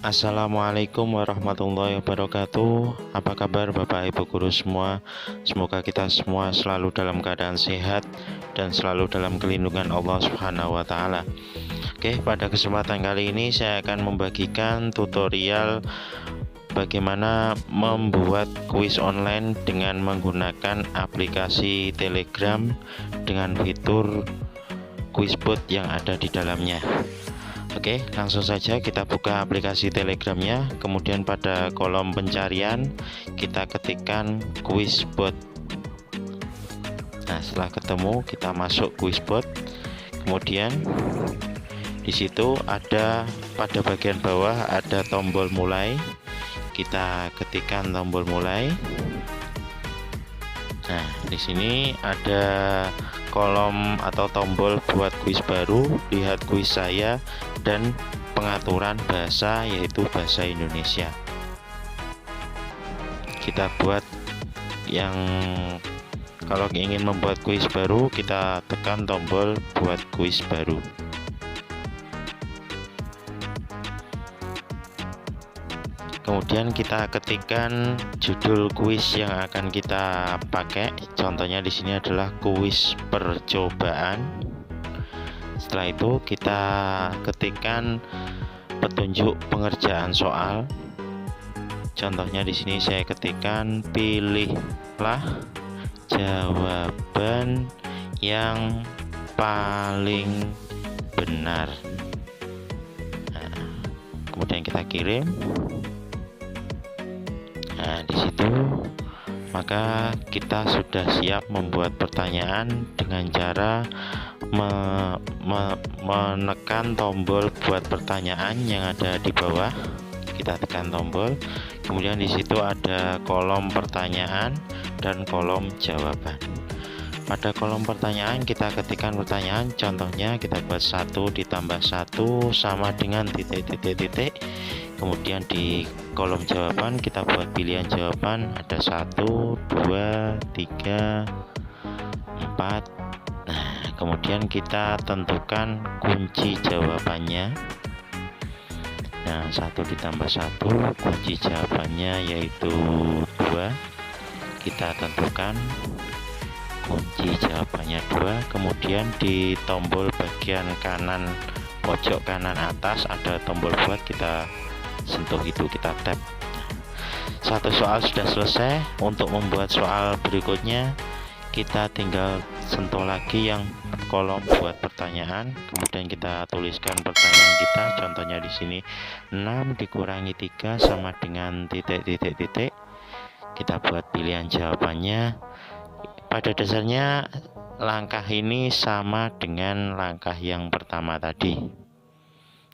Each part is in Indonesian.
Assalamualaikum warahmatullahi wabarakatuh. Apa kabar Bapak Ibu guru semua? Semoga kita semua selalu dalam keadaan sehat dan selalu dalam kelindungan Allah Subhanahu wa taala. Oke, pada kesempatan kali ini saya akan membagikan tutorial bagaimana membuat kuis online dengan menggunakan aplikasi Telegram dengan fitur Quizbot yang ada di dalamnya. Oke, langsung saja kita buka aplikasi Telegramnya. Kemudian pada kolom pencarian kita ketikkan Quizbot. Nah, setelah ketemu kita masuk Quizbot. Kemudian di situ ada pada bagian bawah ada tombol mulai. Kita ketikkan tombol mulai. Nah, di sini ada kolom atau tombol buat kuis baru, lihat kuis saya, dan pengaturan bahasa yaitu bahasa Indonesia. Kita buat yang kalau ingin membuat kuis baru kita tekan tombol buat kuis baru. Kemudian kita ketikkan judul kuis yang akan kita pakai. Contohnya di sini adalah kuis percobaan. Setelah itu kita ketikkan petunjuk pengerjaan soal. Contohnya di sini saya ketikkan pilihlah jawaban yang paling benar. Nah, kemudian kita kirim. Nah, di situ maka kita sudah siap membuat pertanyaan dengan cara menekan tombol buat pertanyaan yang ada di bawah. Kita tekan tombol, kemudian di situ ada kolom pertanyaan dan kolom jawaban. Pada kolom pertanyaan kita ketikkan pertanyaan, contohnya kita buat 1 ditambah 1 sama dengan titik. Kemudian di kolom jawaban kita buat pilihan jawaban, ada 1, 2, 3, 4. Nah, kemudian kita tentukan kunci jawabannya. Nah, 1 ditambah 1, kunci jawabannya yaitu 2. Kita tentukan kunci jawabannya 2. Kemudian di tombol bagian kanan pojok kanan atas ada tombol buat, kita sentuh itu, kita tap. Satu soal sudah selesai. Untuk membuat soal berikutnya kita tinggal sentuh lagi yang kolom buat pertanyaan, kemudian kita tuliskan pertanyaan kita. Contohnya di sini 6 dikurangi 3 sama dengan titik. Kita buat pilihan jawabannya. Pada dasarnya langkah ini sama dengan langkah yang pertama tadi.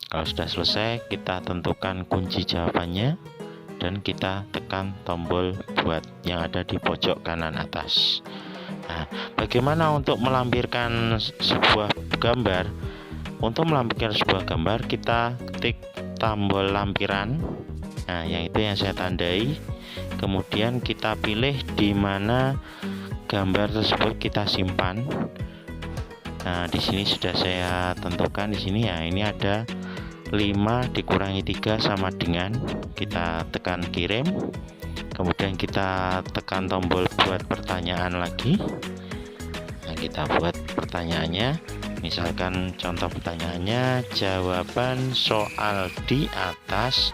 Kalau sudah selesai, kita tentukan kunci jawabannya dan kita tekan tombol buat yang ada di pojok kanan atas. Nah, bagaimana untuk melampirkan sebuah gambar? Untuk melampirkan sebuah gambar kita ketik tombol lampiran. Nah, yang itu yang saya tandai. Kemudian kita pilih di mana gambar tersebut kita simpan. Nah, di sini sudah saya tentukan di sini ya, ini ada 5 dikurangi 3 sama dengan, kita tekan kirim. Kemudian kita tekan tombol buat pertanyaan lagi. Nah, kita buat pertanyaannya. Misalkan contoh pertanyaannya, jawaban soal di atas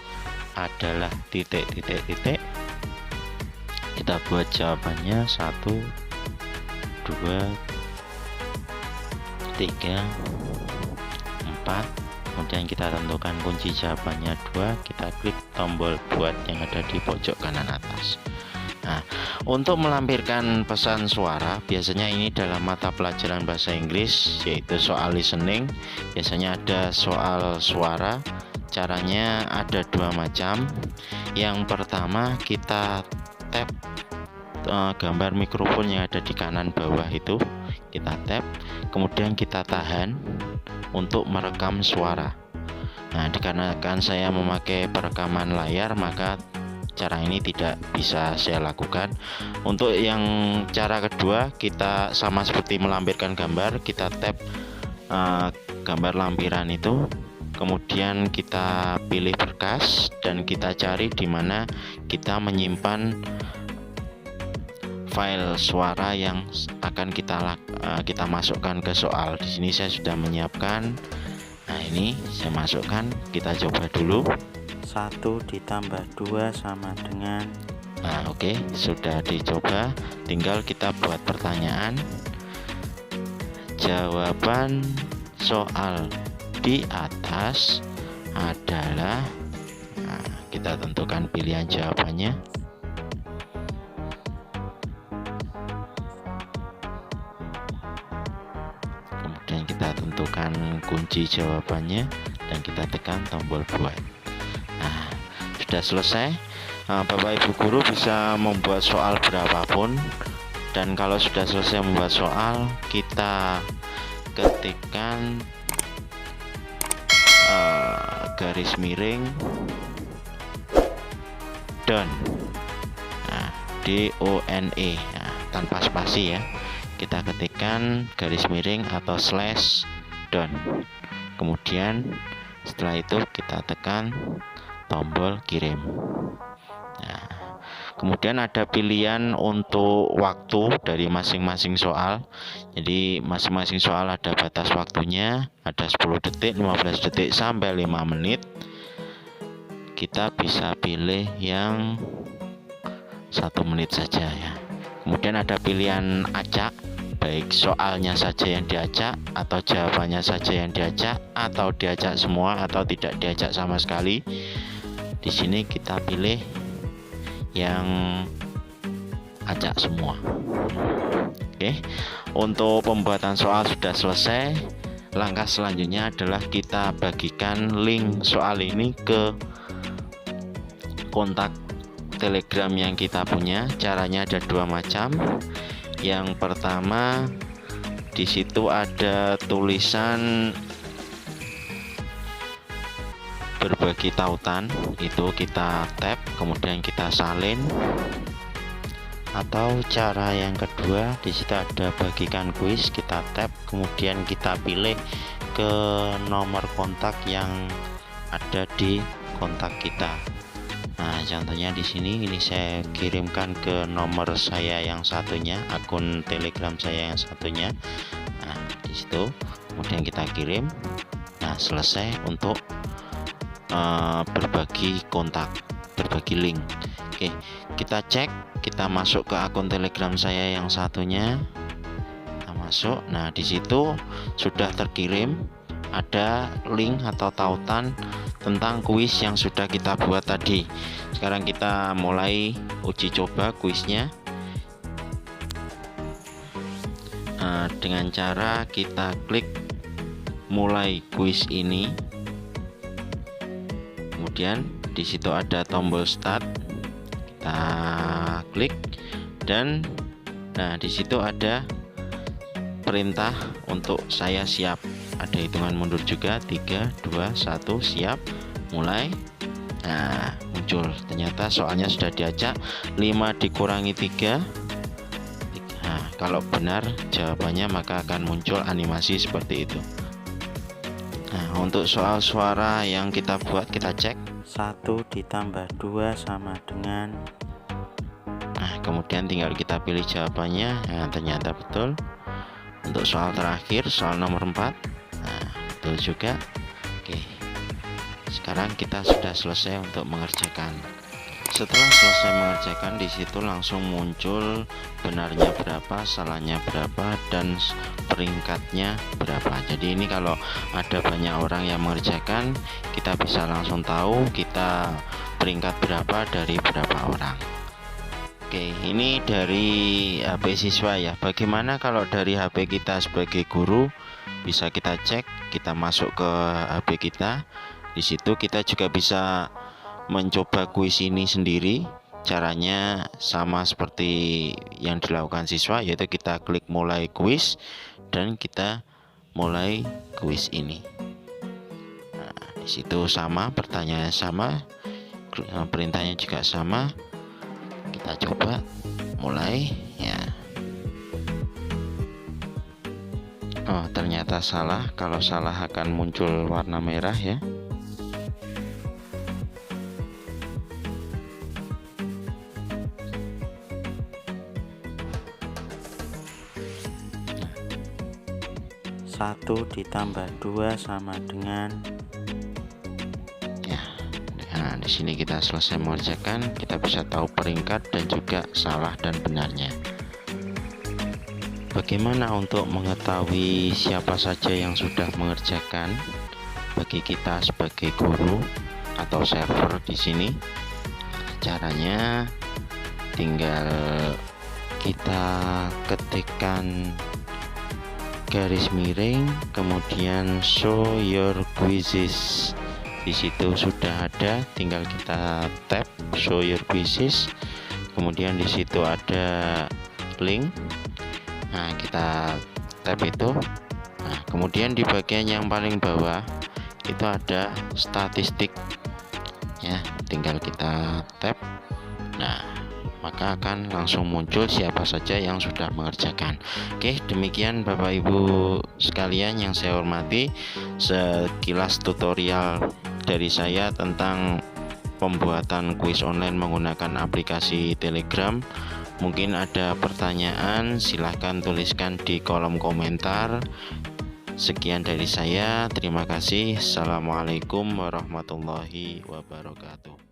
adalah titik. Kita buat jawabannya 1, 2, 3, 4. Kemudian kita tentukan kunci jawabannya 2. Kita klik tombol buat yang ada di pojok kanan atas. Nah, untuk melampirkan pesan suara, biasanya ini dalam mata pelajaran bahasa Inggris yaitu soal listening. Biasanya ada soal suara. Caranya ada 2 macam. Yang pertama, kita tap gambar mikrofon yang ada di kanan bawah itu, kita tap, kemudian kita tahan untuk merekam suara. Nah, dikarenakan saya memakai perekaman layar, maka cara ini tidak bisa saya lakukan. Untuk yang cara kedua, kita sama seperti melampirkan gambar, kita tap gambar lampiran itu, kemudian kita pilih berkas dan kita cari di mana kita menyimpan file suara yang akan kita masukkan ke soal. Di sini saya sudah menyiapkan. Nah, ini saya masukkan, kita coba dulu. 1 ditambah 2 sama dengan. Nah, oke, sudah dicoba, tinggal kita buat pertanyaan. Jawaban soal di atas adalah, nah, kita tentukan pilihan jawabannya. Kemudian kita tentukan kunci jawabannya dan kita tekan tombol buat. Nah, sudah selesai. Bapak Ibu guru bisa membuat soal berapapun, dan kalau sudah selesai membuat soal, kita ketikkan garis miring done. Nah, DONE, nah, tanpa spasi ya. Kita ketikkan garis miring atau slash done. Kemudian setelah itu kita tekan tombol kirim. Nah, kemudian ada pilihan untuk waktu dari masing-masing soal. Jadi masing-masing soal ada batas waktunya, ada 10 detik, 15 detik sampai 5 menit. Kita bisa pilih yang 1 menit saja ya. Kemudian ada pilihan acak, baik soalnya saja yang diacak atau jawabannya saja yang diacak, atau diacak semua atau tidak diacak sama sekali. Di sini kita pilih yang acak semua. Oke, untuk pembuatan soal sudah selesai. Langkah selanjutnya adalah kita bagikan link soal ini ke kontak Telegram yang kita punya. Caranya ada 2 macam. Yang pertama, di situ ada tulisan berbagi tautan, itu kita tap kemudian kita salin. Atau cara yang kedua, di situ ada bagikan kuis, kita tap kemudian kita pilih ke nomor kontak yang ada di kontak kita. Nah, contohnya di sini ini saya kirimkan ke nomor saya yang satunya, akun Telegram saya yang satunya. Nah, di situ kemudian kita kirim. Nah, selesai untuk berbagi kontak, berbagi link. Oke, kita cek, kita masuk ke akun Telegram saya yang satunya. Kita masuk. Nah, di situ sudah terkirim ada link atau tautan tentang kuis yang sudah kita buat tadi. Sekarang kita mulai uji coba kuisnya. Dengan cara kita klik mulai kuis ini. Kemudian di situ ada tombol start. Kita klik dan nah di situ ada perintah untuk saya siap. Ada hitungan mundur juga, 3, 2, 1, siap, mulai. Nah, muncul ternyata soalnya sudah diacak. 5 dikurangi 3. Nah, kalau benar jawabannya maka akan muncul animasi seperti itu. Nah, untuk soal suara yang kita buat, kita cek. 1 ditambah 2 sama dengan. Nah, kemudian tinggal kita pilih jawabannya. Nah, ternyata betul. Untuk soal terakhir, soal nomor 4, nah, betul juga. Oke, sekarang kita sudah selesai untuk mengerjakan. Setelah selesai mengerjakan, di situ langsung muncul benarnya berapa, salahnya berapa, dan peringkatnya berapa. Jadi ini kalau ada banyak orang yang mengerjakan, kita bisa langsung tahu kita peringkat berapa dari berapa orang. Oke, ini dari HP siswa ya. Bagaimana kalau dari HP kita sebagai guru? Bisa kita cek, kita masuk ke HP kita. Di situ kita juga bisa mencoba kuis ini sendiri. Caranya sama seperti yang dilakukan siswa, yaitu kita klik mulai kuis dan kita mulai kuis ini. Nah, di situ sama, pertanyaannya sama, perintahnya juga sama. Kita coba mulai ya. Oh, ternyata salah. Kalau salah akan muncul warna merah ya. Satu ditambah 2 sama dengan Ya. Nah, di sini kita selesai mengerjakan, kita bisa tahu peringkat dan juga salah dan benarnya. Bagaimana untuk mengetahui siapa saja yang sudah mengerjakan? Bagi kita sebagai guru atau server di sini, caranya tinggal kita ketikkan garis miring, kemudian show your quizzes. Di situ sudah ada, tinggal kita tap show your quizzes. Kemudian di situ ada link. Nah, kita tap itu. Nah, kemudian di bagian yang paling bawah itu ada statistik. Ya, tinggal kita tap. Nah, maka akan langsung muncul siapa saja yang sudah mengerjakan. Oke, demikian Bapak Ibu sekalian yang saya hormati, sekilas tutorial dari saya tentang pembuatan kuis online menggunakan aplikasi Telegram. Mungkin ada pertanyaan, silahkan tuliskan di kolom komentar. Sekian dari saya, terima kasih. Assalamualaikum warahmatullahi wabarakatuh.